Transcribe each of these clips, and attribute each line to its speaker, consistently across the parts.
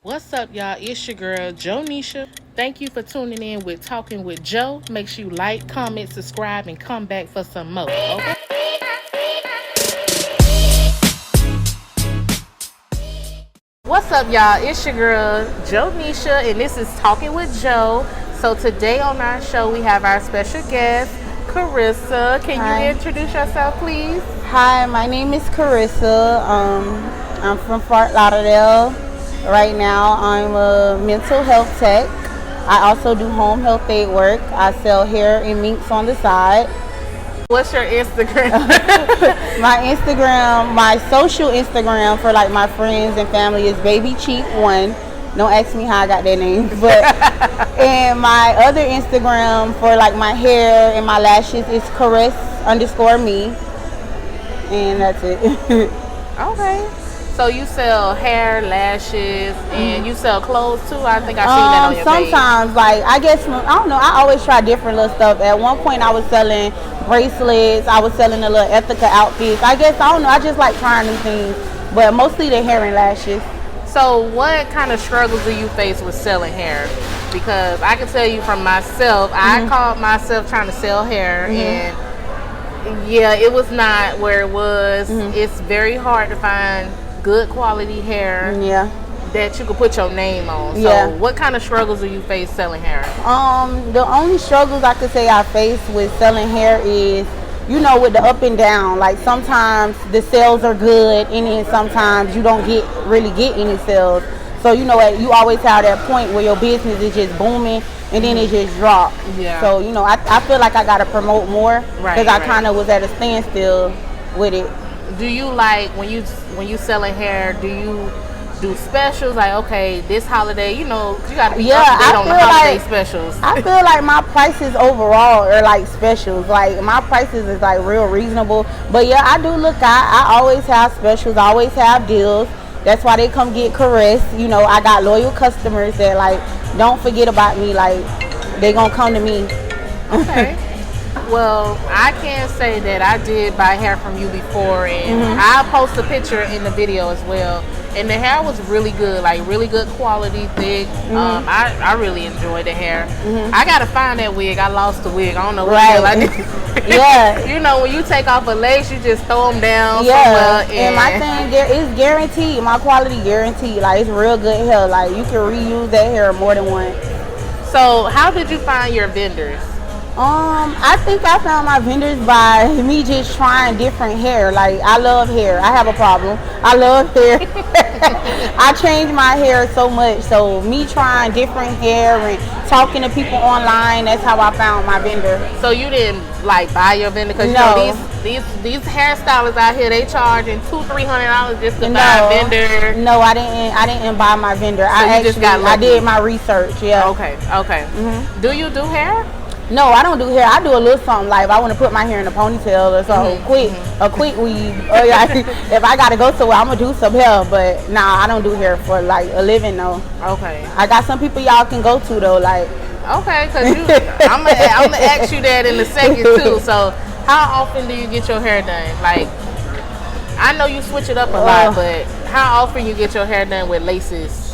Speaker 1: What's up, y'all? It's your girl, Joe Nisha. Thank you for tuning in with Talking with Joe. Make sure you like, comment, subscribe, and come back for some more. Okay? What's up, y'all? It's your girl, Joe Nisha, and this is Talking with Joe. So today on our show, we have our special guest, Carissa. Can
Speaker 2: Hi.
Speaker 1: you introduce yourself, please?
Speaker 2: Hi, my name is Carissa. I'm from Fort Lauderdale. Right now, I'm a mental health tech. I also do home health aid work. I sell hair and minks on the side.
Speaker 1: What's your Instagram?
Speaker 2: My social Instagram for like my friends and family is Baby Cheek One. Don't ask me how I got that name, but and my other Instagram for like my hair and my lashes is Caress_me, and that's it.
Speaker 1: Okay. So you sell hair, lashes, and you sell clothes too? I think I seen that on your page.
Speaker 2: Sometimes, like I guess I don't know. I always try different little stuff. At one point, I was selling bracelets. I was selling the little Ethica outfits. I guess I don't know. I just like trying new things, but mostly the hair and lashes.
Speaker 1: So what kind of struggles do you face with selling hair? Because I can tell you from myself, I caught myself trying to sell hair, and yeah, it was not where it was. It's very hard to find good quality hair that you could put your name on. So what kind of struggles do you face selling hair?
Speaker 2: The only struggles I could say I face with selling hair is, you know, with the up and down. Like sometimes the sales are good, and then sometimes you don't really get any sales. So you know, you always have that point where your business is just booming, and then it just drops.
Speaker 1: Yeah.
Speaker 2: So you know, I feel like I gotta promote more because I kind of was at a standstill with it.
Speaker 1: Do you like when you selling hair? Do you do specials like, okay, this holiday? You know, you got to be up to date on the holiday specials.
Speaker 2: I feel like my prices overall are like specials. Like my prices is like real reasonable. But yeah, I do look out. I always have specials. I always have deals. That's why they come get Caress. You know, I got loyal customers that like don't forget about me. Like they gonna come to me.
Speaker 1: Okay. Well, I can say that I did buy hair from you before, and I'll post a picture in the video as well. And the hair was really good, like really good quality, thick. I really enjoyed the hair. I gotta find that wig. I lost the wig. I don't know what the hell I did.
Speaker 2: Yeah.
Speaker 1: You know, when you take off a lace, you just throw them down
Speaker 2: Yeah.
Speaker 1: somewhere.
Speaker 2: And my thing is guaranteed. My quality guaranteed. Like it's real good hair. Like you can reuse that hair more than once.
Speaker 1: So, how did you find your vendors?
Speaker 2: I think I found my vendors by me just trying different hair. Like I love hair. I have a problem. I love hair. I change my hair so much. So me trying different hair and talking to people online, that's how I found my vendor.
Speaker 1: So you didn't like buy your vendor? Because
Speaker 2: No.
Speaker 1: you know, these hairstylists out here, they charging $200-$300 just to buy a vendor.
Speaker 2: No, I didn't buy my vendor.
Speaker 1: So
Speaker 2: I
Speaker 1: you just got lucky.
Speaker 2: I did my research. Yeah.
Speaker 1: Okay. Do you do hair?
Speaker 2: No, I don't do hair. I do a little something like if I want to put my hair in a ponytail or something a quick weave. Or like, if I gotta go somewhere, I'm gonna do some hair. But nah, I don't do hair for like a living though.
Speaker 1: Okay.
Speaker 2: I got some people y'all can go to though. Like
Speaker 1: Okay, cause I'm gonna ask you that in a second too. So how often do you get your hair done? Like I know you switch it up a lot, but how often you get your hair done with laces?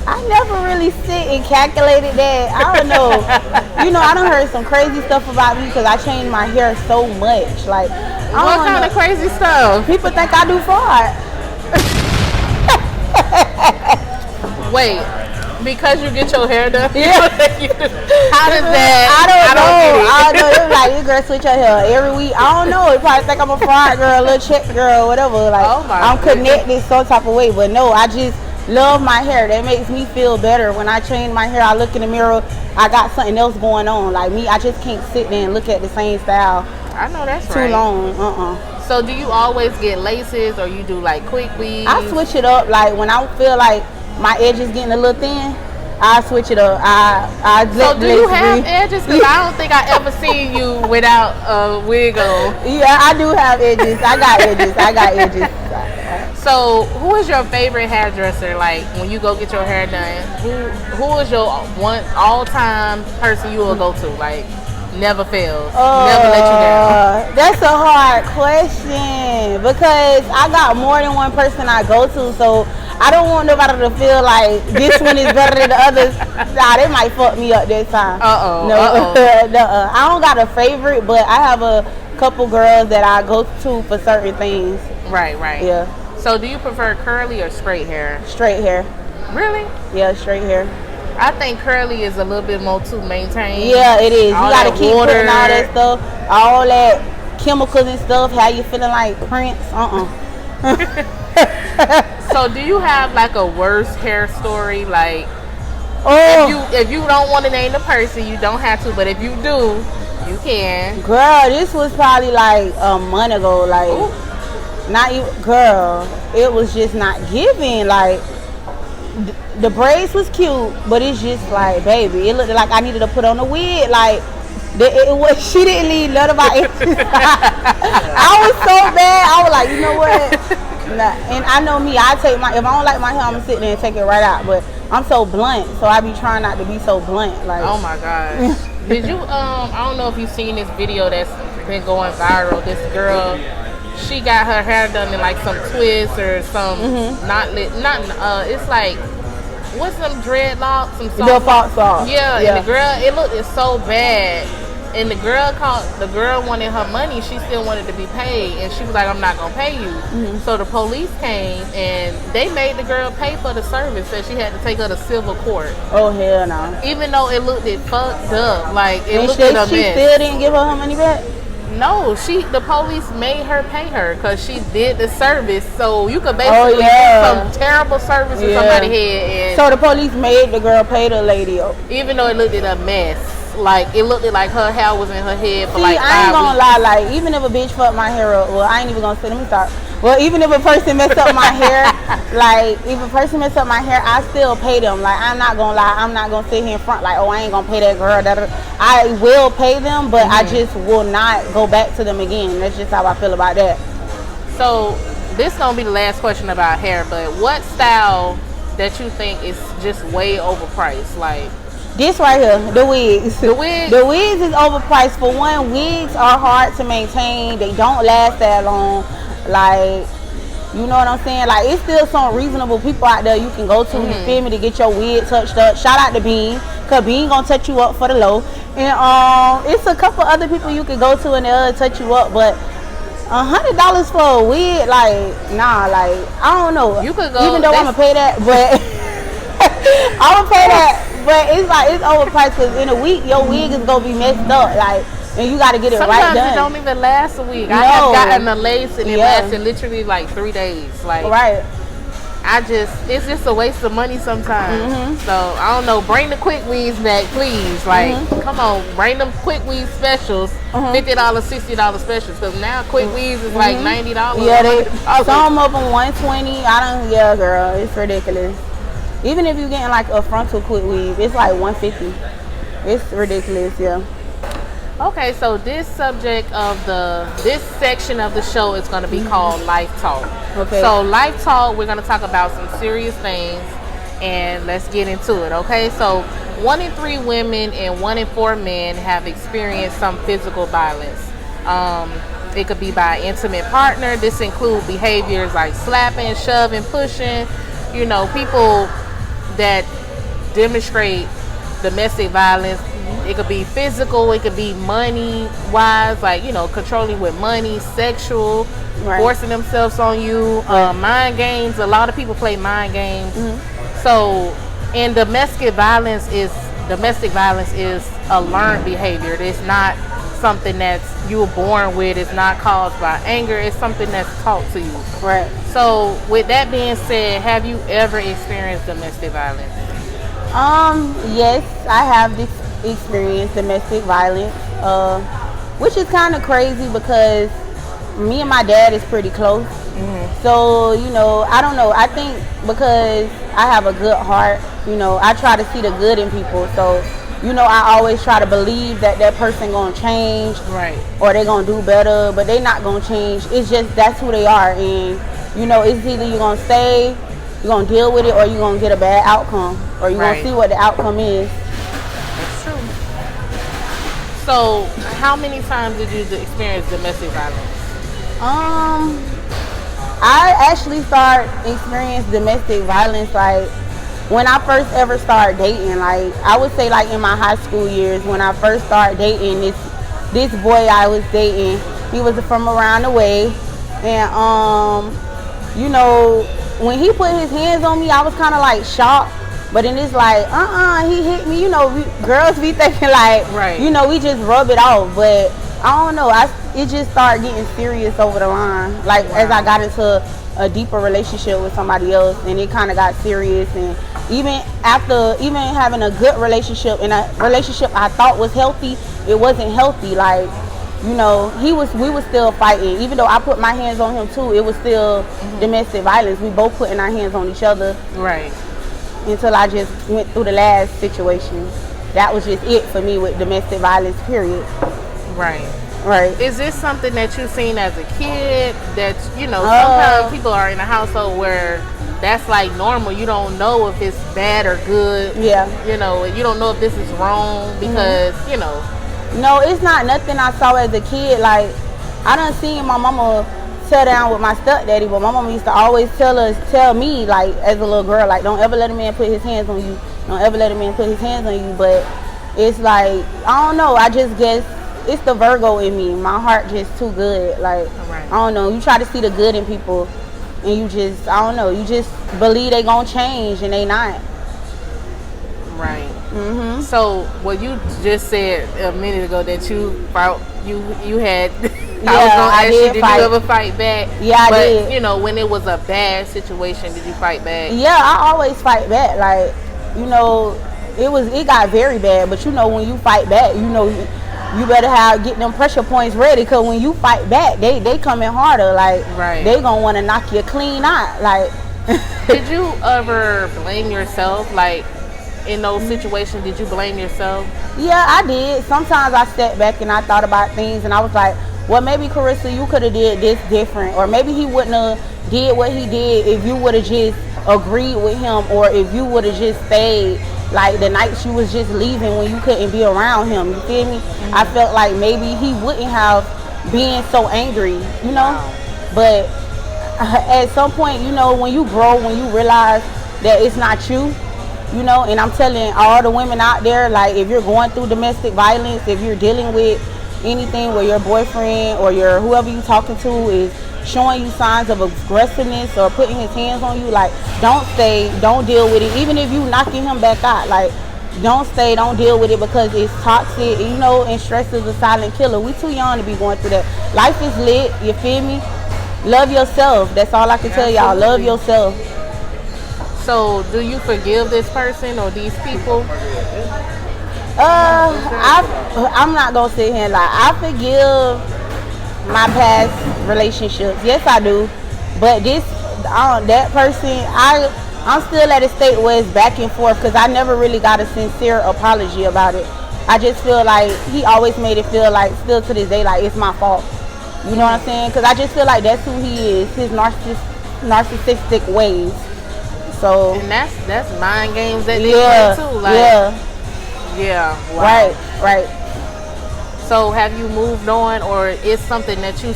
Speaker 2: I never really sit and calculated that. I don't know. You know, I done heard some crazy stuff about me because I changed my hair so much. Like,
Speaker 1: What kind of crazy stuff?
Speaker 2: People think I do fraud.
Speaker 1: Wait, because you get your hair done?
Speaker 2: Yeah.
Speaker 1: How does that?
Speaker 2: I don't know.
Speaker 1: I don't get it.
Speaker 2: It was like, this girl switch her hair every week. I don't know. They probably think I'm a fraud girl, a little check girl, whatever. Like, I'm connected some type of way. But no, I just love my hair. That makes me feel better. When I change my hair, I look in the mirror, I got something else going on. Like me, I just can't sit there and look at the same style.
Speaker 1: I know that's
Speaker 2: too long.
Speaker 1: So do you always get laces or you do like quick weaves?
Speaker 2: I switch it up. Like when I feel like my edge is getting a little thin, I switch it up.
Speaker 1: So do you have edges? Because I don't think I ever seen you without a wig on.
Speaker 2: Yeah, I do have edges. I got edges.
Speaker 1: So who is your favorite hairdresser? Like when you go get your hair done, who is your one all-time person you will go to? Like never fails, never let you down?
Speaker 2: That's a hard question because I got more than one person I go to. So I don't want nobody to feel like this one is better than the others. Nah, they might fuck me up this time. No, I don't got a favorite, but I have a couple girls that I go to for certain things.
Speaker 1: Right.
Speaker 2: Yeah.
Speaker 1: So do you prefer curly or straight hair?
Speaker 2: Straight hair.
Speaker 1: Really?
Speaker 2: Yeah, straight hair.
Speaker 1: I think curly is a little bit more to maintain.
Speaker 2: Yeah, it is. You gotta keep
Speaker 1: water.
Speaker 2: putting all that stuff, all that chemicals and stuff. How you feeling like Prince?
Speaker 1: So do you have like a worst hair story? Like, if you don't want to name the person, you don't have to. But if you do, you can.
Speaker 2: Girl, this was probably like a month ago. Like, not even. Girl, it was just not giving. Like, the braids was cute, but it's just like, baby, it looked like I needed to put on a wig. Like, she didn't leave none of my inches. I was so bad. I was like, you know what? Nah. And I know me, if I don't like my hair, I'm gonna sit there and take it right out. But I'm so blunt, so I be trying not to be so blunt. Like,
Speaker 1: oh my gosh. Did you I don't know if you've seen this video that's been going viral. This girl, she got her hair done in like some twists or some it's like, what's some dreadlocks? Some
Speaker 2: soft.
Speaker 1: Yeah, and the girl, it's so bad. And the girl wanted her money. She still wanted to be paid, and she was like, "I'm not gonna pay you." So the police came and they made the girl pay for the service. Said she had to take her to civil court.
Speaker 2: Oh hell no!
Speaker 1: Even though it fucked up, like it looked
Speaker 2: at a mess. She still didn't give her money back.
Speaker 1: No, the police made her pay her because she did the service. So you could basically get some terrible service to somebody head. And
Speaker 2: so the police made the girl pay the lady,
Speaker 1: even though it looked at a mess. Like, it looked like her hair was in her head for like 5 weeks.
Speaker 2: I ain't gonna lie, like, even if a bitch fucked my hair up, well, I ain't even gonna say, let me stop. Well, even if a person messed up my hair, I still pay them. Like, I'm not gonna lie, I'm not gonna sit here in front like, oh, I ain't gonna pay that girl. I will pay them, but I just will not go back to them again. That's just how I feel about that.
Speaker 1: So, this gonna be the last question about hair, but what style that you think is just way overpriced? Like,
Speaker 2: this right here, the wigs.
Speaker 1: The wigs?
Speaker 2: The wigs is overpriced. For one, wigs are hard to maintain. They don't last that long. Like, you know what I'm saying? Like, it's still some reasonable people out there you can go to, you feel me, to get your wig touched up. Shout out to Bean, because Bean gonna touch you up for the low. And it's a couple other people you can go to and they'll touch you up, but $100 for a wig, like, nah, like, I don't know.
Speaker 1: You could go,
Speaker 2: even though I'm gonna pay that, but I'm gonna pay that. But it's like, it's overpriced because in a week your wig is gonna be messed up, like, and you gotta get it right done.
Speaker 1: Sometimes it don't even last a week. I have gotten a lace and it lasted literally like 3 days. Like, it's just a waste of money sometimes. So I don't know. Bring the quick weaves back, please. Like, come on, bring them quick weave specials, $50, $60 specials. Because now quick weaves is like $90.
Speaker 2: Yeah, some of them $120. Yeah, girl, it's ridiculous. Even if you're getting like a frontal quick weave, it's like $150. It's ridiculous, yeah.
Speaker 1: Okay, so this section of the show is going to be called Life Talk. Okay. So Life Talk, we're going to talk about some serious things, and let's get into it. Okay, so 1 in 3 women and 1 in 4 men have experienced some physical violence. It could be by an intimate partner. This includes behaviors like slapping, shoving, pushing. You know, people that demonstrate domestic violence. It could be physical, it could be money wise, like, you know, controlling with money, sexual, forcing themselves on you, mind games. A lot of people play mind games. So, and domestic violence is a learned behavior. It's not something that's you were born with. It's not caused by anger. It's something that's taught to you. Right. So, with that being said, have you ever experienced domestic violence?
Speaker 2: Yes, I have experienced domestic violence, which is kind of crazy because me and my dad is pretty close. So, you know, I don't know. I think because I have a good heart, you know, I try to see the good in people. So, you know, I always try to believe that person gonna change, right? Or they gonna do better, but they not gonna change. It's just that's who they are, and you know, it's either you gonna stay, you're gonna deal with it, or you're gonna get a bad outcome, or you're gonna see what the outcome is.
Speaker 1: That's true. So, how many times did you experience domestic violence?
Speaker 2: I actually started experiencing domestic violence like when I first ever started dating. Like I would say like in my high school years when I first started dating this boy I was dating. He was from around the way, and you know, when he put his hands on me, I was kind of like shocked. But then it's like, he hit me. You know, girls be thinking like,
Speaker 1: right.
Speaker 2: You know, we just rub it off. But I don't know. It just started getting serious over the line. Like as I got into a deeper relationship with somebody else, and it kind of got serious. And even after having a good relationship and a relationship I thought was healthy, it wasn't healthy. Like, you know, we was still fighting. Even though I put my hands on him too, it was still domestic violence. We both putting our hands on each other.
Speaker 1: Right.
Speaker 2: Until I just went through the last situation. That was just it for me with domestic violence, period.
Speaker 1: Right.
Speaker 2: Right.
Speaker 1: Is this something that you've seen as a kid? That, you know, sometimes people are in a household where that's like normal. You don't know if it's bad or good.
Speaker 2: Yeah.
Speaker 1: You know, you don't know if this is wrong because, you know.
Speaker 2: No, it's not nothing I saw as a kid. Like, I done seen my mama settle down with my stepdaddy, but my mama used to always tell me, like, as a little girl, like, don't ever let a man put his hands on you. Don't ever let a man put his hands on you. But it's like, I don't know. I just guess it's the Virgo in me. My heart just too good. Like, I don't know. You try to see the good in people, and you just, I don't know. You just believe they gonna change, and they not.
Speaker 1: Right. Mm-hmm. So, what you just said a minute ago that you fought, you had. I was gonna ask you, did you ever fight back?
Speaker 2: Yeah, I did.
Speaker 1: But you know, when it was a bad situation, did you fight back?
Speaker 2: Yeah, I always fight back. Like, you know, it got very bad. But you know, when you fight back, you know, you better get them pressure points ready, because when you fight back, they come in harder. Like, they gonna want to knock you clean out. Like,
Speaker 1: did you ever blame yourself? Like, in those situations, did you blame yourself?
Speaker 2: Yeah, I did. Sometimes I sat back and I thought about things, and I was like, well, maybe Carissa, you could have did this different, or maybe he wouldn't have did what he did if you would have just agreed with him, or if you would have just stayed like the nights you was just leaving when you couldn't be around him. You feel me? Mm-hmm. I felt like maybe he wouldn't have been so angry, you know. But at some point, you know, when you grow, when you realize that it's not you, you know. And I'm telling all the women out there, like, if you're going through domestic violence, if you're dealing with anything where your boyfriend or your whoever you talking to is showing you signs of aggressiveness or putting his hands on you, like, don't stay, don't deal with it. Even if you knocking him back out, like, don't stay, don't deal with it, because it's toxic, you know. And stress is a silent killer. We too young to be going through that. Life is lit, you feel me? Love yourself. That's all I can tell y'all. Love yourself.
Speaker 1: So, do you forgive this person or these people?
Speaker 2: I'm not gonna sit here and lie. I forgive my past relationships. Yes, I do. But that person, I'm still at a state where it's back and forth, because I never really got a sincere apology about it. I just feel like he always made it feel like, still to this day, like it's my fault. You know what I'm saying? Because I just feel like that's who he is, his narcissistic ways. So,
Speaker 1: and that's mind games that they play too. Like, yeah. Wow.
Speaker 2: Right.
Speaker 1: So, have you moved on, or is something that it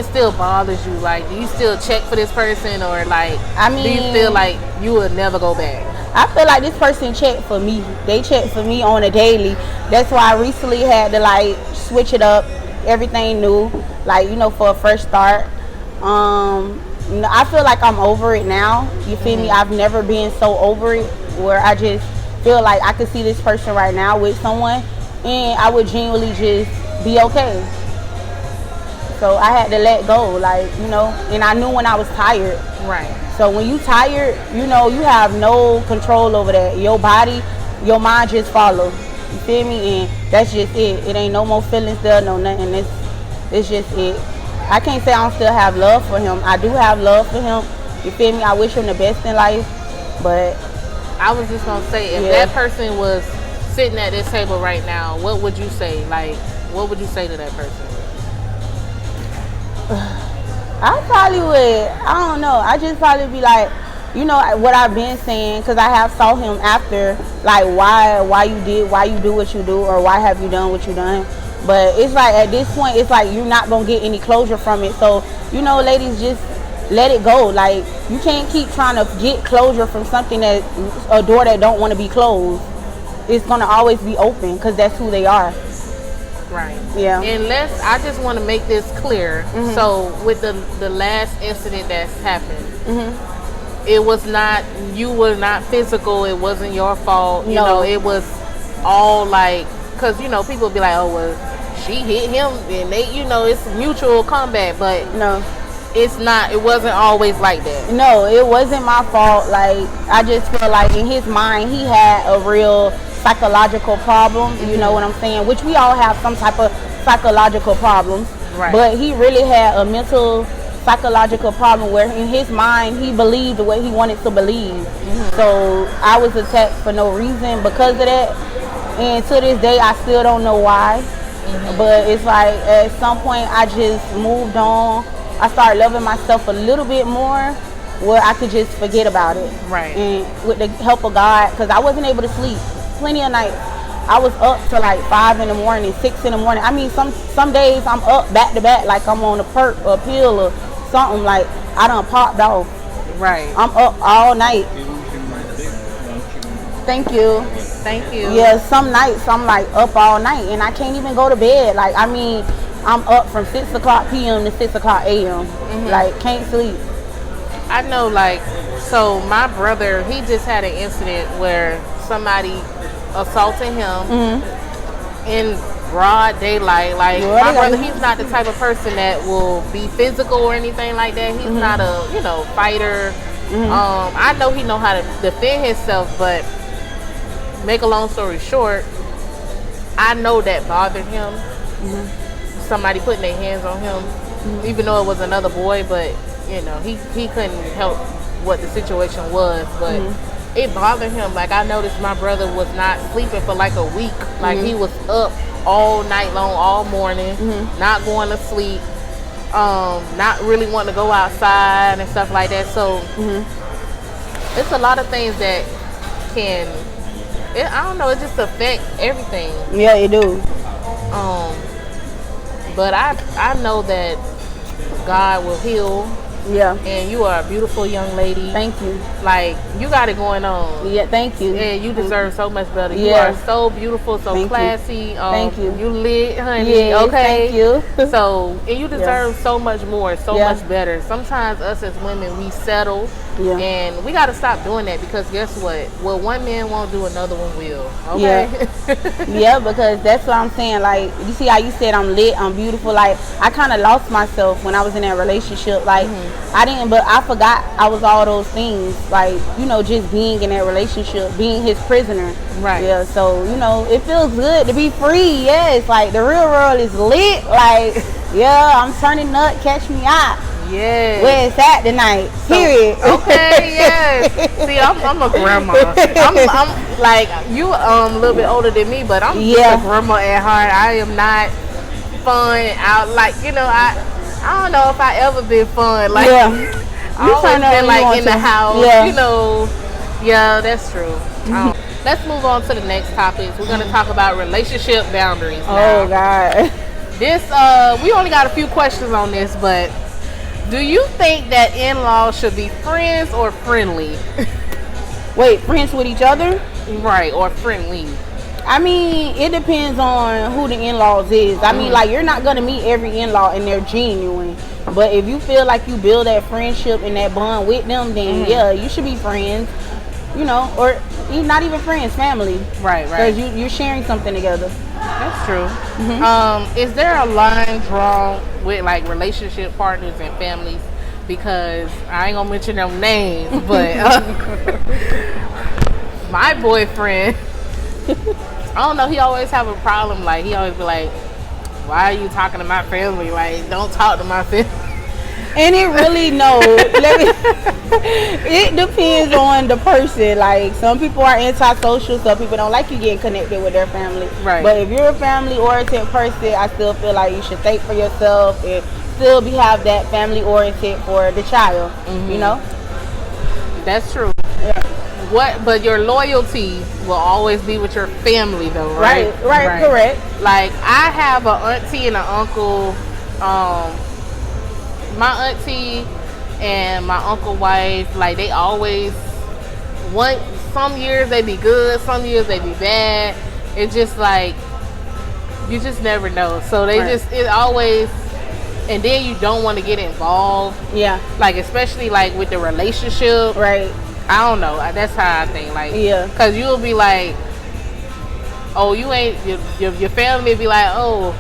Speaker 1: still bothers you? Like, do you still check for this person, or like, do you feel like you would never go back?
Speaker 2: I feel like this person checked for me. They check for me on a daily. That's why I recently had to like switch it up, everything new, like, you know, for a fresh start. I feel like I'm over it now. You feel me? I've never been so over it where I just feel like I could see this person right now with someone, and I would genuinely just be okay. So I had to let go, like, you know. And I knew when I was tired.
Speaker 1: Right.
Speaker 2: So when you tired, you know, you have no control over that. Your body, your mind just follow. You feel me? And that's just it. It ain't no more feelings there, no nothing. It's just it. I can't say I don't still have love for him. I do have love for him. You feel me? I wish him the best in life. But
Speaker 1: I was just gonna say, if that person was sitting at this table right now, what would you say? Like, what would you say to that person?
Speaker 2: I probably would. I don't know. I just probably be like, you know, what I've been saying, because I have saw him after, like, why you do what you do, or why have you done what you done. But it's like, at this point, it's like you're not gonna get any closure from it. So, you know, ladies, just let it go. Like, you can't keep trying to get closure from something that a door that don't want to be closed. It's gonna always be open because that's who they are.
Speaker 1: Right.
Speaker 2: Yeah.
Speaker 1: And I just want to make this clear. So with the last incident that's happened, it was not, you were not physical. It wasn't your fault. You know, it was all like, because, you know, people be like, oh, well, she hit him and they, you know, it's mutual combat. But
Speaker 2: No.
Speaker 1: it's not, it wasn't always like that.
Speaker 2: No, it wasn't my fault. Like, I just feel like in his mind, he had a real psychological problem, you know what I'm saying? Which we all have some type of psychological problems.
Speaker 1: Right.
Speaker 2: But he really had a mental psychological problem where in his mind, he believed the way he wanted to believe. So I was attacked for no reason because of that. And to this day, I still don't know why. But it's like, at some point, I just moved on. I started loving myself a little bit more where I could just forget about it.
Speaker 1: Right.
Speaker 2: And with the help of God, because I wasn't able to sleep plenty of nights. I was up to like 5 in the morning, 6 in the morning. I mean, some days I'm up back to back like I'm on a perk or a pill or something, like I done popped off.
Speaker 1: Right.
Speaker 2: I'm up all night. Thank you.
Speaker 1: Thank you.
Speaker 2: Yeah, some nights I'm like up all night and I can't even go to bed. Like, I mean, I'm up from 6 o'clock p.m. to 6 o'clock a.m. Like, can't sleep.
Speaker 1: I know, like, so my brother, he just had an incident where somebody assaulted him in broad daylight. Like, my brother, he's not the type of person that will be physical or anything like that. He's not a, you know, fighter. I know he know how to defend himself, but make a long story short, I know that bothered him. Somebody putting their hands on him, even though it was another boy, but you know, he couldn't help what the situation was, but it bothered him. Like, I noticed my brother was not sleeping for like a week. Like, he was up all night long, all morning, not going to sleep, not really wanting to go outside and stuff like that. So it's a lot of things that can, I don't know, it just affects everything.
Speaker 2: Yeah, it do.
Speaker 1: But I know that God will heal.
Speaker 2: Yeah.
Speaker 1: And you are a beautiful young lady.
Speaker 2: Thank you.
Speaker 1: Like, you got it going on.
Speaker 2: Yeah, thank you.
Speaker 1: And you deserve so much better. You
Speaker 2: Yeah.
Speaker 1: are so beautiful, so
Speaker 2: Thank
Speaker 1: classy.
Speaker 2: you. Thank you.
Speaker 1: You lit, honey.
Speaker 2: Yeah,
Speaker 1: okay.
Speaker 2: thank you.
Speaker 1: So, and you deserve so much more, so
Speaker 2: Yeah.
Speaker 1: much better. Sometimes us as women, we settle.
Speaker 2: Yeah.
Speaker 1: And we got to stop doing that, because guess what? What one man won't do, another one will. Okay?
Speaker 2: Yeah, because that's what I'm saying. Like, you see how you said I'm lit, I'm beautiful. Like, I kind of lost myself when I was in that relationship. Like, but I forgot I was all those things. Like, you know, just being in that relationship, being his prisoner.
Speaker 1: Right.
Speaker 2: Yeah, so, you know, it feels good to be free. Yes, like, the real world is lit. Like, yeah, I'm turning up, catch me out.
Speaker 1: Yes.
Speaker 2: Where it's at tonight. Period.
Speaker 1: Okay, yes. See, I'm a grandma. I'm like, you a little bit older than me, but I'm just a grandma at heart. I am not fun out, like, you know, I don't know if I ever been fun. Like, I always been like in the house, you know. Yeah, that's true. Let's move on to the next topics. We're gonna talk about relationship boundaries now.
Speaker 2: Oh God.
Speaker 1: This we only got a few questions on this, but do you think that in-laws should be friends or friendly?
Speaker 2: Wait, friends with each other?
Speaker 1: Right, or friendly.
Speaker 2: I mean, it depends on who the in-laws is. I mean, like, you're not going to meet every in-law and they're genuine. But if you feel like you build that friendship and that bond with them, then yeah, you should be friends. You know, or not even friends, family.
Speaker 1: Right.
Speaker 2: Because you're sharing something together.
Speaker 1: That's true. Is there a line drawn with like relationship partners and families? Because I ain't gonna mention them names, but my boyfriend, I don't know, he always have a problem. Like, he always be like, why are you talking to my family? Like, don't talk to my family.
Speaker 2: And it really, it depends on the person. Like, some people are antisocial, some people don't like you getting connected with their family.
Speaker 1: Right.
Speaker 2: But if you're a family-oriented person, I still feel like you should think for yourself and still have that family-oriented for the child, you know?
Speaker 1: That's true.
Speaker 2: Yeah.
Speaker 1: But your loyalty will always be with your family, though, right?
Speaker 2: Right, correct.
Speaker 1: Like, I have an auntie and an uncle. My auntie, and my uncle wife, like they always some years they be good, some years they be bad. It's just like you just never know. So they it always, and then you don't want to get involved.
Speaker 2: Yeah.
Speaker 1: Like especially like with the relationship.
Speaker 2: Right.
Speaker 1: I don't know. That's how I think. Like,
Speaker 2: yeah.
Speaker 1: Cause you'll be like, oh, you ain't your family be like, oh,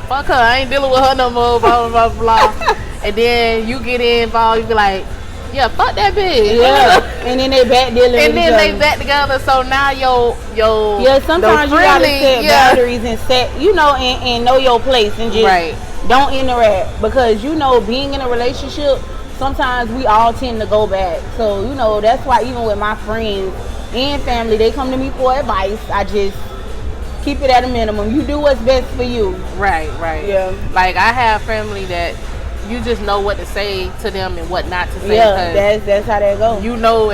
Speaker 1: fuck her, I ain't dealing with her no more, blah blah blah blah. And then you get involved, you be like, yeah, fuck that bitch.
Speaker 2: Yeah. And then they back dealing
Speaker 1: and
Speaker 2: with
Speaker 1: then
Speaker 2: each
Speaker 1: they
Speaker 2: other.
Speaker 1: back together. So now
Speaker 2: yeah, sometimes you gotta set boundaries and set, and know your place and just don't interact, because being in a relationship, sometimes we all tend to go back. So that's why even with my friends and family, they come to me for advice. I just keep it at a minimum. You do what's best for you.
Speaker 1: Right.
Speaker 2: Yeah.
Speaker 1: Like I have family that you just know what to say to them and what not to say.
Speaker 2: Yeah, that's how that goes.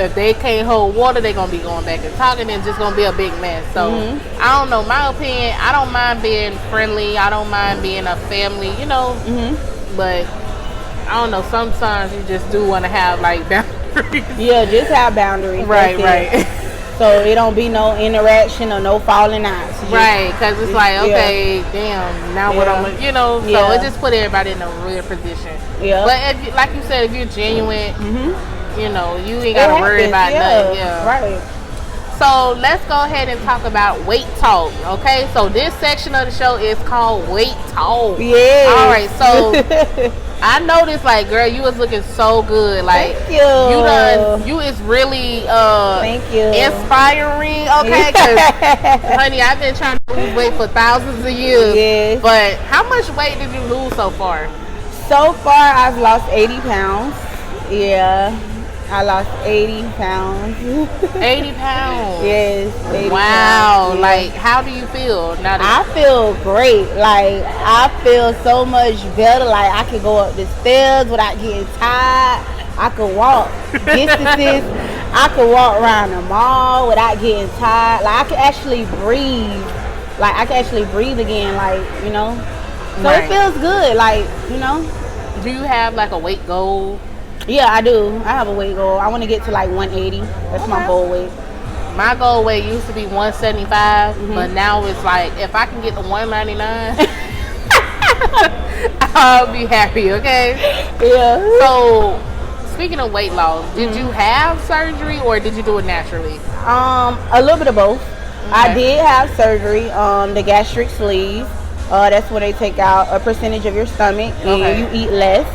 Speaker 1: If they can't hold water, they're going to be going back and talking, and it's just going to be a big mess. So, I don't know. My opinion, I don't mind being friendly. I don't mind being a family, But, I don't know. Sometimes you just do want to have, like, boundaries.
Speaker 2: Yeah, just have boundaries.
Speaker 1: Right.
Speaker 2: So, it don't be no interaction or no falling out.
Speaker 1: Right, because it's like, okay, damn, now what I'm, so it just put everybody in a weird position. Yeah. But if, like you said, if you're genuine, you ain't got to worry about nothing. Yeah.
Speaker 2: Right.
Speaker 1: So let's go ahead and talk about weight talk, okay? So this section of the show is called weight talk.
Speaker 2: Yeah.
Speaker 1: All right, so I noticed, like, girl, you was looking so good. Like,
Speaker 2: thank you.
Speaker 1: You is really
Speaker 2: thank you.
Speaker 1: Inspiring, okay? Because, honey, I've been trying to lose weight for thousands of years.
Speaker 2: Yes.
Speaker 1: But how much weight did you lose so far?
Speaker 2: So far, I've lost 80 pounds. Yeah. I lost 80 pounds.
Speaker 1: 80 pounds?
Speaker 2: Yes. 80
Speaker 1: wow.
Speaker 2: Pounds.
Speaker 1: Like, how do you feel now that
Speaker 2: I feel great. Like, I feel so much better. Like, I could go up the stairs without getting tired. I could walk distances. I could walk around the mall without getting tired. Like, I could actually breathe. Like, I could actually breathe again. Like, So it feels good. Like,
Speaker 1: Do you have, like, a weight goal?
Speaker 2: Yeah, I do. I have a weight goal. I want to get to like 180. That's my goal weight.
Speaker 1: My goal weight used to be 175, but now it's like if I can get to 199, I'll be happy. Okay.
Speaker 2: Yeah.
Speaker 1: So, speaking of weight loss, did you have surgery or did you do it naturally?
Speaker 2: A little bit of both. Okay. I did have surgery. The gastric sleeve. That's where they take out a percentage of your stomach and you eat less.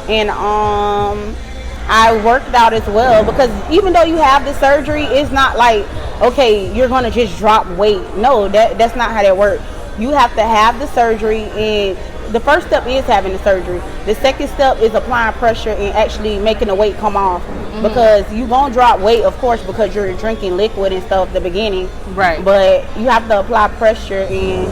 Speaker 2: And I worked out as well, because even though you have the surgery, it's not like, okay, you're gonna just drop weight. No, that's not how that works. You have to have the surgery, and the first step is having the surgery. The second step is applying pressure and actually making the weight come off, because you gonna drop weight, of course, because you're drinking liquid and stuff at the beginning.
Speaker 1: Right.
Speaker 2: But you have to apply pressure and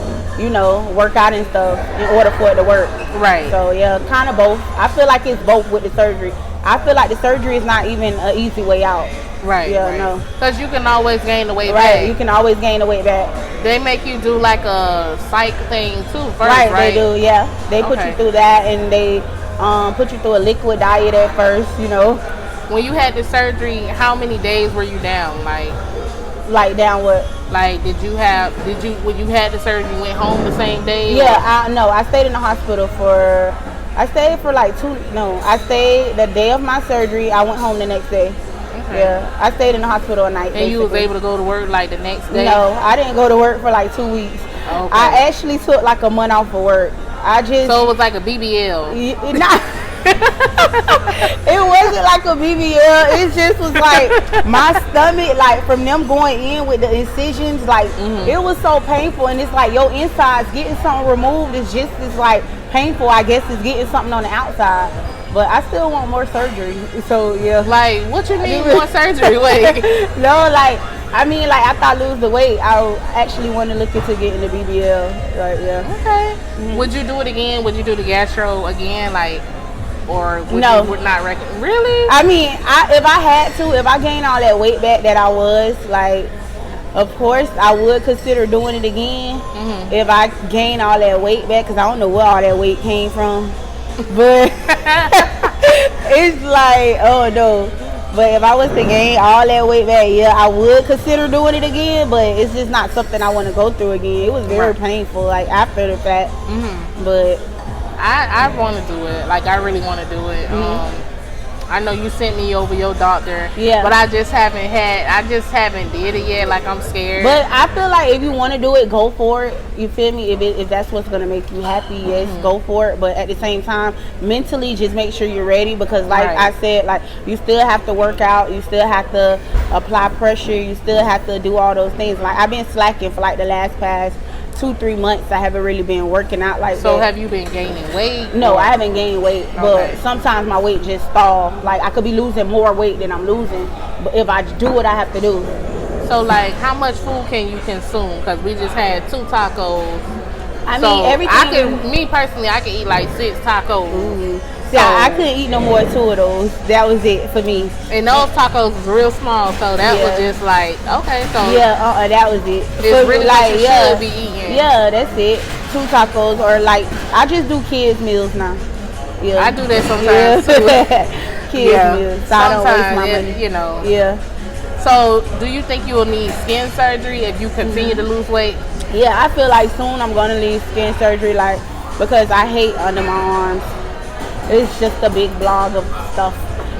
Speaker 2: work out and stuff in order for it to work.
Speaker 1: Right.
Speaker 2: So yeah, kind of both. I feel like it's both with the surgery. I feel like the surgery is not even an easy way out.
Speaker 1: Right.
Speaker 2: Yeah, no.
Speaker 1: Because you can always gain the weight back.
Speaker 2: Right, you can always gain the weight back.
Speaker 1: They make you do like a psych thing too first,
Speaker 2: right? They do, yeah. They put you through that, and they put you through a liquid diet at first,
Speaker 1: When you had the surgery, how many days were you down?
Speaker 2: Like down what?
Speaker 1: Like, when you had the surgery, you went home the same day?
Speaker 2: Yeah, I stayed in the hospital I stayed the day of my surgery. I went home the next day. Okay. Yeah, I stayed in the hospital at night.
Speaker 1: And basically. You was able to go to work like the next day?
Speaker 2: No, I didn't go to work for like 2 weeks. Okay. I actually took like a month off of work. So
Speaker 1: it was like a BBL?
Speaker 2: It wasn't like a BBL. It just was like my stomach, like from them going in with the incisions, like it was so painful. And it's like your insides getting something removed is just as like painful, I guess, as getting something on the outside. But I still want more surgery. So yeah.
Speaker 1: Like, what you mean more surgery? Wait.
Speaker 2: No, after I lose the weight, I actually want to look into getting the BBL. Right, yeah.
Speaker 1: Okay. Would you do it again? Would you do the gastro again? Or would
Speaker 2: no.
Speaker 1: You would not recommend? Really?
Speaker 2: I mean, if I gained all that weight back that I was, of course, I would consider doing it again. If I gain all that weight back, because I don't know where all that weight came from. But It's like, oh no. But if I was to gain all that weight back, yeah, I would consider doing it again. But it's just not something I want to go through again. It was very painful, like after the fact. But
Speaker 1: I want to do it. Like I really want to do it. I know you sent me over your doctor.
Speaker 2: Yeah.
Speaker 1: But I just haven't did it yet. Like I'm scared.
Speaker 2: But I feel like if you want to do it, go for it. You feel me? If that's what's gonna make you happy, yes, go for it. But at the same time, mentally, just make sure you're ready because, like I said, like you still have to work out. You still have to apply pressure. You still have to do all those things. Like I've been slacking for like the past 2-3 months. I haven't really been working out like that.
Speaker 1: So have you been gaining weight?
Speaker 2: No, I haven't gained weight, but sometimes my weight just stall. Like I could be losing more weight than I'm losing, but if I do what I have to do.
Speaker 1: So like, how much food can you consume? Because we just had 2 tacos.
Speaker 2: I mean, everything.
Speaker 1: Me personally, I can eat like 6 tacos.
Speaker 2: So I couldn't eat no more than 2 of those. That was it for me.
Speaker 1: And those tacos was real small, so that was just like, okay, so
Speaker 2: that was it.
Speaker 1: It's really like you should be eating.
Speaker 2: Yeah, that's it. 2 tacos, or like I just do kids meals now. Yeah,
Speaker 1: I do that sometimes too.
Speaker 2: Kids meals, so I don't waste my money.
Speaker 1: You know.
Speaker 2: Yeah.
Speaker 1: So, do you think you will need skin surgery if you continue to lose weight?
Speaker 2: Yeah, I feel like soon I'm gonna need skin surgery, like because I hate under my arms. It's just a big blob of stuff.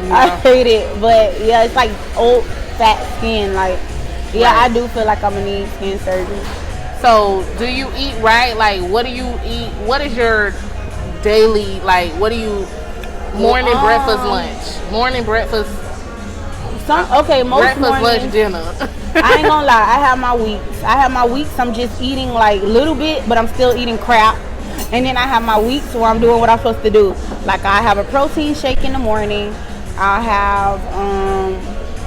Speaker 2: Yeah. I hate it, but yeah, it's like old fat skin. Like, I do feel like I'm gonna need skin surgery.
Speaker 1: So, do you eat right? Like, what do you eat? What is your daily, like, what do you, morning, breakfast, lunch? Morning, breakfast.
Speaker 2: Most
Speaker 1: breakfast,
Speaker 2: mornings,
Speaker 1: lunch, dinner.
Speaker 2: I ain't gonna lie, I have my weeks. I'm just eating like a little bit, but I'm still eating crap. And then I have my weeks where I'm doing what I'm supposed to do. Like I have a protein shake in the morning. I have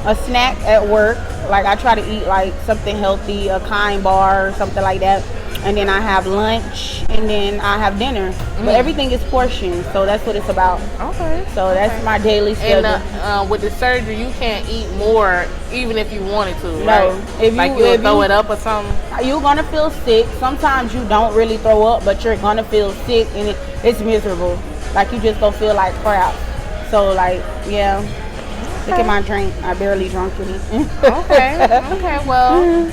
Speaker 2: a snack at work. Like I try to eat like something healthy, a Kind bar or something like that. And then I have lunch, and then I have dinner. But everything is portioned, so that's what it's about. Okay. So that's my daily schedule.
Speaker 1: And with the surgery, you can't eat more, even if you wanted to,
Speaker 2: no,
Speaker 1: right? If you throw it up or something.
Speaker 2: You're gonna feel sick. Sometimes you don't really throw up, but you're gonna feel sick, and it's miserable. Like you just don't feel like crap. So like, yeah. Look at my drink. I barely drunk any.
Speaker 1: Okay. Well,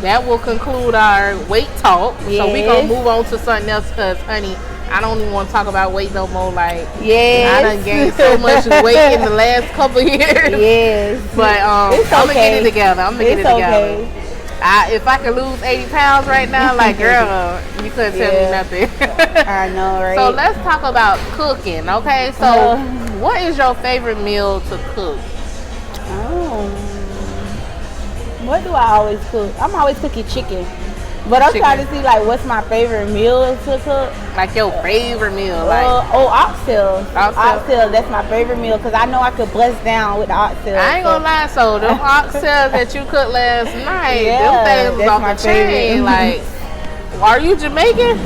Speaker 1: that will conclude our weight talk. Yes. So we're going to move on to something else because, honey, I don't even want to talk about weight no more. Like, I done gained so much weight in the last couple of years.
Speaker 2: Yes.
Speaker 1: But I'm going to get it together. If I could lose 80 pounds right now, like, girl, you couldn't tell me nothing.
Speaker 2: I know, right?
Speaker 1: So let's talk about cooking, okay? So what is your favorite meal to cook?
Speaker 2: What do I always cook? I'm always cooking chicken. But I'm trying to see, like, what's my favorite meal to cook.
Speaker 1: Like, your favorite meal? Like
Speaker 2: oxtail. Oxtail, that's my favorite meal because I know I could bust down with the oxtail.
Speaker 1: I ain't gonna lie, so them oxtails that you cooked last night, them things was off the chain. Like, are you Jamaican?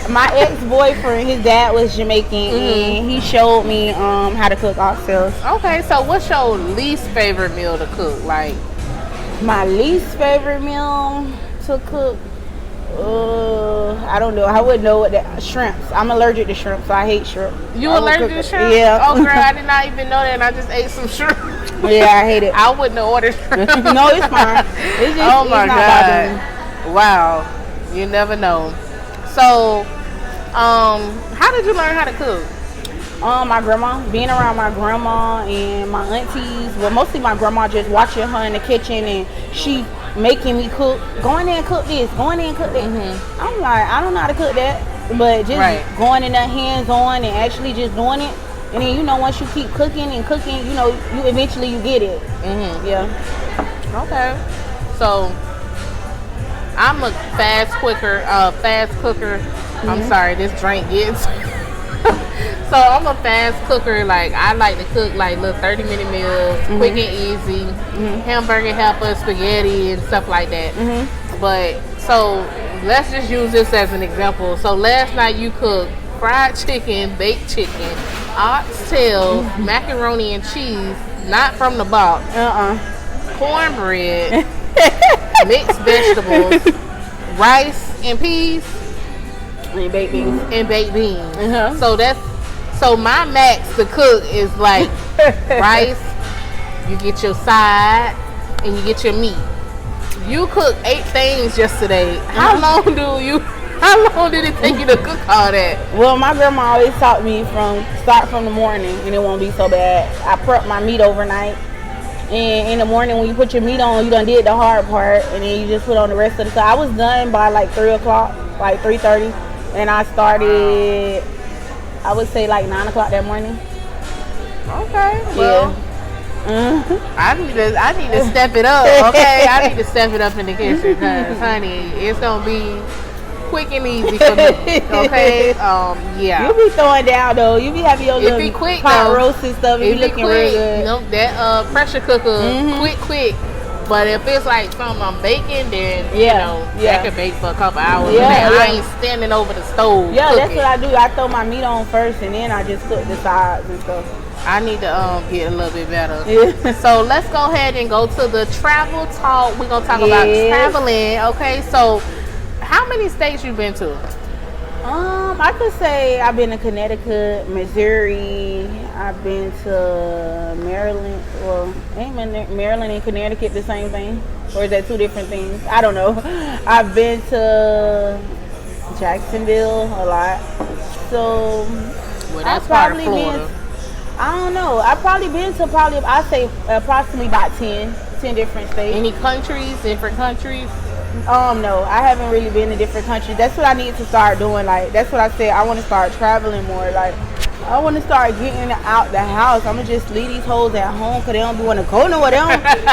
Speaker 2: My ex-boyfriend, his dad was Jamaican, and he showed me how to cook oxtails.
Speaker 1: Okay, so what's your least favorite meal to cook? Like,
Speaker 2: my least favorite meal to cook, I don't know. I wouldn't know what that shrimps. I'm allergic to shrimp, so I hate shrimp.
Speaker 1: You allergic to shrimp?
Speaker 2: Yeah.
Speaker 1: Oh, girl, I did not even know that, and I just ate some shrimp.
Speaker 2: Yeah, I hate it.
Speaker 1: I wouldn't have ordered shrimp.
Speaker 2: No, it's fine. It's just,
Speaker 1: oh my God! Wow, you never know. So, how did you learn how to cook?
Speaker 2: My grandma, being around my grandma and my aunties, well, mostly my grandma, just watching her in the kitchen and she making me cook. Go in there and cook this. Go in there and cook that. I'm like, I don't know how to cook that, but just going in there hands on and actually just doing it. And then, you know, once you keep cooking and cooking, you know, you eventually you get it. Yeah. Okay.
Speaker 1: So I'm a fast cooker. I'm sorry, this drink gets. So I'm a fast cooker. Like, I like to cook like little 30-minute meals, quick and easy, hamburger helper, spaghetti, and stuff like that. But so let's just use this as an example. So last night you cooked fried chicken, baked chicken, oxtail, macaroni and cheese, not from the box, cornbread, mixed vegetables, rice and peas.
Speaker 2: And baked beans.
Speaker 1: And baked beans. So my max to cook is like rice. You get your side and you get your meat. You cooked 8 things yesterday. How long did it take you to cook all that?
Speaker 2: Well, my grandma always taught me start from the morning and it won't be so bad. I prep my meat overnight. And in the morning when you put your meat on, you done did the hard part and then you just put on the rest of the stuff. I was done by like 3 o'clock, like 3:30. And I started, I would say like 9 o'clock that morning.
Speaker 1: Okay, well. Yeah. I need to step it up, okay? I need to step it up in the kitchen because, honey, it's going to be quick and easy for me, okay? Yeah.
Speaker 2: You be throwing down, though. You be having your little pot roast and stuff. It be looking real good.
Speaker 1: You know, that pressure cooker, quick. But if it's like something I'm baking, then, that can bake for a couple hours. Yeah, I ain't standing over the stove cooking.
Speaker 2: That's what I do. I throw my meat on first, and then I just cook the sides and stuff.
Speaker 1: I need to get a little bit better. Yeah. So let's go ahead and go to the travel talk. We're going to talk about traveling. Okay, so how many states you been to?
Speaker 2: I could say I've been to Connecticut, Missouri. I've been to Maryland. Well, ain't Maryland and Connecticut the same thing? Or is that 2 different things? I don't know. I've been to Jacksonville a lot. So
Speaker 1: that's part of Florida.
Speaker 2: I don't know. I've probably been to I'd say approximately about 10 different states.
Speaker 1: Any countries, different countries?
Speaker 2: No, I haven't really been to different countries. That's what I need to start doing. Like, that's what I said. I want to start traveling more. Like, I want to start getting out the house. I'm going to just leave these hoes at home because they don't be want to go nowhere.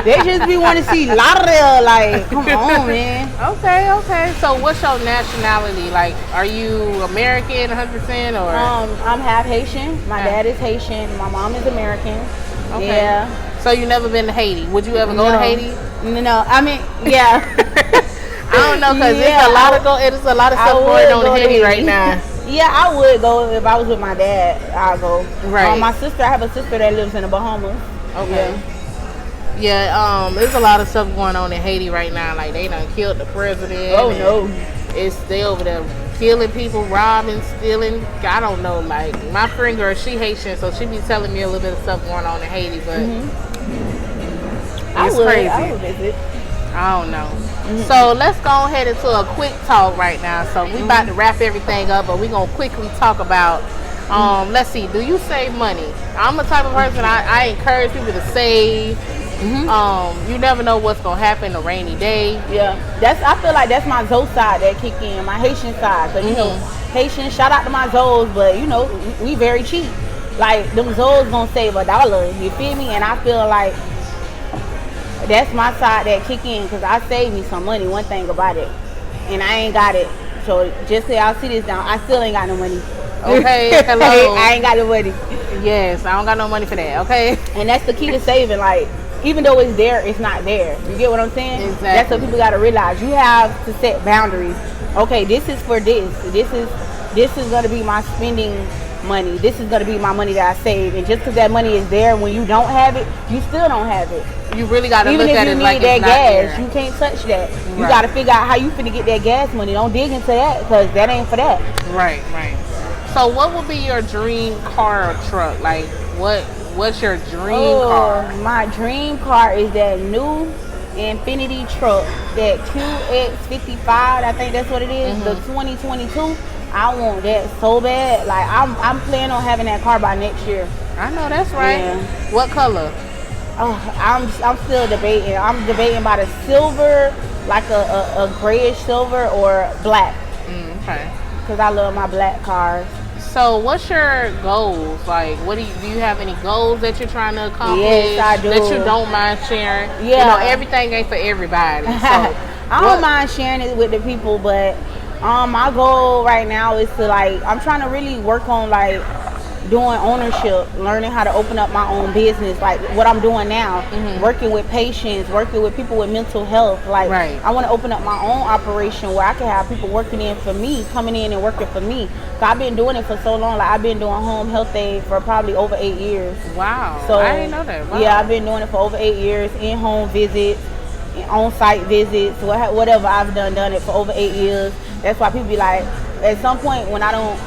Speaker 2: They just be want to see Lauderdale. Like, come on, man.
Speaker 1: Okay. So what's your nationality? Like, are you American 100% or?
Speaker 2: I'm half Haitian. My dad is Haitian. My mom is American.
Speaker 1: Okay.
Speaker 2: Yeah.
Speaker 1: So you never been to Haiti? Would you ever go to Haiti?
Speaker 2: No. I mean, yeah.
Speaker 1: I don't know because it's a lot of stuff going on in Haiti right now.
Speaker 2: Yeah, I would go if I was with my dad. I'll go.
Speaker 1: Right.
Speaker 2: I have a sister that lives in the Bahamas.
Speaker 1: Okay. Yeah. There's a lot of stuff going on in Haiti right now. Like they done killed the president.
Speaker 2: Oh no.
Speaker 1: They over there killing people, robbing, stealing. I don't know. Like my friend girl, she Haitian, so she be telling me a little bit of stuff going on in Haiti, but it's crazy.
Speaker 2: I would visit.
Speaker 1: I don't know. So let's go ahead into a quick talk right now. So we about to wrap everything up, but we're going to quickly talk about, let's see, do you save money? I'm the type of person, I encourage people to save. You never know what's going to happen a rainy day.
Speaker 2: Yeah. I feel like that's my Zoe side that kick in, my Haitian side. Because, you know, Haitian, shout out to my Zoes, but, you know, we very cheap. Like, them Zoes going to save $1, you feel me? And I feel like that's my side that kick in because I saved me some money, one thing about it. And I ain't got it. So just say I'll see this down. I still ain't got no money.
Speaker 1: Okay, hello.
Speaker 2: I ain't got no money.
Speaker 1: Yes, I don't got no money for that, okay?
Speaker 2: And that's the key to saving. Like, even though it's there, it's not there. You get what I'm saying?
Speaker 1: Exactly.
Speaker 2: That's what people got to realize. You have to set boundaries. Okay, this is for this. This is going to be my spending money. This is going to be my money that I save. And just because that money is there, when you don't have it, you still don't have it.
Speaker 1: You really got to look at it like it's not there.
Speaker 2: Even if you need that gas, you can't touch that. Right. You got to figure out how you finna get that gas money. Don't dig into that because that ain't for that.
Speaker 1: Right. So what would be your dream car or truck? Like what's your dream car?
Speaker 2: My dream car is that new Infinity truck, that QX55, I think that's what it is, the 2022. I want that so bad. Like I'm planning on having that car by next year.
Speaker 1: I know that's right. Yeah. What color?
Speaker 2: Oh, I'm still debating. I'm debating about a silver, like a grayish silver, or black.
Speaker 1: Okay.
Speaker 2: Because I love my black cars.
Speaker 1: So what's your goals? Like, do you have any goals that you're trying to accomplish?
Speaker 2: Yes, I do.
Speaker 1: That you don't mind sharing?
Speaker 2: Yeah.
Speaker 1: You know, everything ain't for everybody. So
Speaker 2: I don't mind sharing it with the people, but my goal right now is to, like, I'm trying to really work on, like, doing ownership, learning how to open up my own business, like what I'm doing now, working with patients, working with people with mental health. Like, I want to open up my own operation where I can have people working in for me, coming in and working for me. So I've been doing it for so long. Like, I've been doing home health aid for probably over 8 years.
Speaker 1: Wow.
Speaker 2: So
Speaker 1: I didn't know that. Wow.
Speaker 2: Yeah, I've been doing it for over 8 years, in-home visits. on-site visits, whatever I've done it for over 8 years. That's why people be like, at some point when I don't,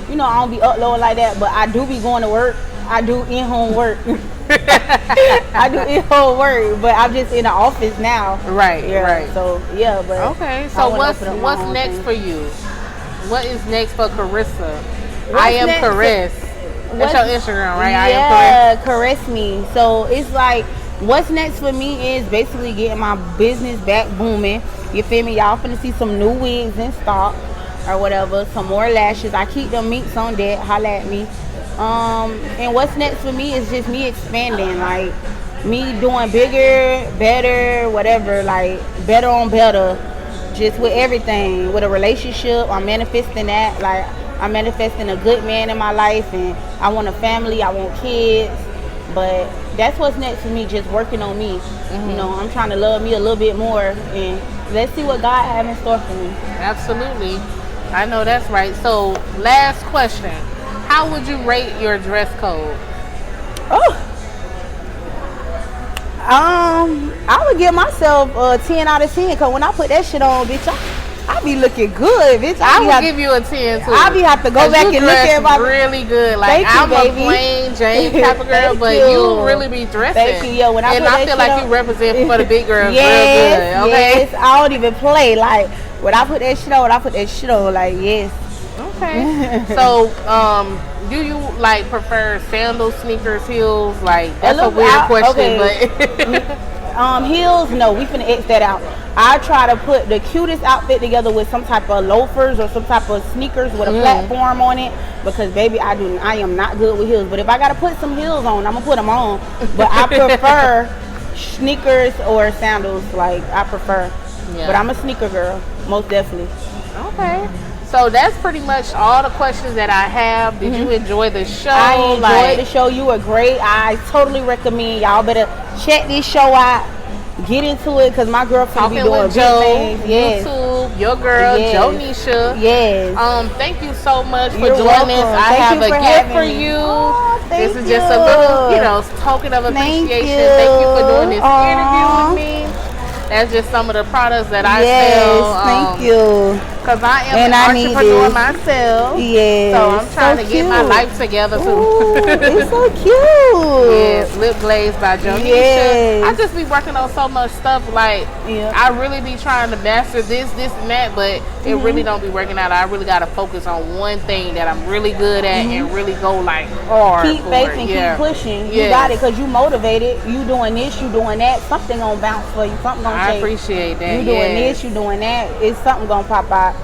Speaker 2: I don't be uploading like that, but I do be going to work. I do in-home work. I do in-home work, but I'm just in the office now.
Speaker 1: Right,
Speaker 2: yeah,
Speaker 1: right.
Speaker 2: So, yeah, but...
Speaker 1: Okay, so what's next for you? What is next for Carissa? I am Carissa. That's your Instagram, right?
Speaker 2: Yeah, caress me. So it's like, what's next for me is basically getting my business back booming. You feel me? Y'all finna see some new wigs in stock or whatever. Some more lashes. I keep them minks on deck. Holla at me. And what's next for me is just me expanding. Like, me doing bigger, better, whatever. Like, better on better. Just with everything. With a relationship, I'm manifesting that. Like, I'm manifesting a good man in my life, and I want a family, I want kids, but that's what's next for me, just working on me. I'm trying to love me a little bit more, and let's see what God has in store for me.
Speaker 1: Absolutely. I know that's right. So, last question. How would you rate your dress code?
Speaker 2: I would give myself a 10 out of 10, because when I put that shit on, bitch, I be looking good, bitch.
Speaker 1: I would give you a 10 too.
Speaker 2: I be have to go back and look at my
Speaker 1: really good. Like, I'm a plain Jane type of girl, but you really be dressing.
Speaker 2: Thank you, yo. When I
Speaker 1: feel like you represent for the big girls
Speaker 2: real
Speaker 1: good. Okay.
Speaker 2: Yes, I don't even play. Like, when I put that shit on, like, yes.
Speaker 1: Okay. So, do you like prefer sandals, sneakers, heels? Like, that's a weird question, but
Speaker 2: heels, no, we finna X that out. I try to put the cutest outfit together with some type of loafers or some type of sneakers with a platform on it, because baby, I am not good with heels. But if I gotta put some heels on, I'm gonna put them on. But I prefer sneakers or sandals. Like, I prefer. Yeah. But I'm a sneaker girl, most definitely.
Speaker 1: Okay. So that's pretty much all the questions that I have. Did you enjoy the show?
Speaker 2: I enjoyed the show. You were great. I totally recommend y'all better check this show out. Get into it, because my girlfriend be doing
Speaker 1: Joe,
Speaker 2: big things. Yes.
Speaker 1: YouTube, your girl, Jonisha.
Speaker 2: Yes.
Speaker 1: Thank you so much for
Speaker 2: You're
Speaker 1: joining us. I have a gift for
Speaker 2: me.
Speaker 1: you.
Speaker 2: Oh,
Speaker 1: this is just a little, token of appreciation. Thank you for doing this interview with me. That's just some of the products that I sell.
Speaker 2: Thank you.
Speaker 1: Because I am an entrepreneur myself.
Speaker 2: Yes.
Speaker 1: So I'm trying to get my life together too.
Speaker 2: Ooh, it's so cute.
Speaker 1: Yes, lip glaze by Jonisha.
Speaker 2: Yes.
Speaker 1: I just be working on so much stuff. Like, I really be trying to master this and that, but it really don't be working out. I really got to focus on one thing that I'm really good at and really go like hard.
Speaker 2: Keep faith and keep pushing. You got it, because you motivated. You doing this, you doing that. Something gonna bounce for you. Something gonna change.
Speaker 1: I appreciate that.
Speaker 2: You doing this, you doing that. It's something gonna pop out.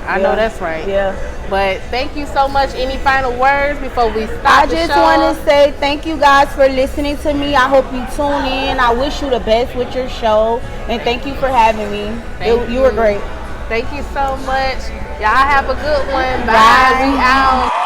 Speaker 1: I know that's right.
Speaker 2: Yeah.
Speaker 1: But thank you so much. Any final words before we stop
Speaker 2: I just want to say thank you guys for listening to me. I hope you tune in. I wish you the best with your show. And thank you for having me. You were great.
Speaker 1: Thank you so much. Y'all have a good one. Bye. We out.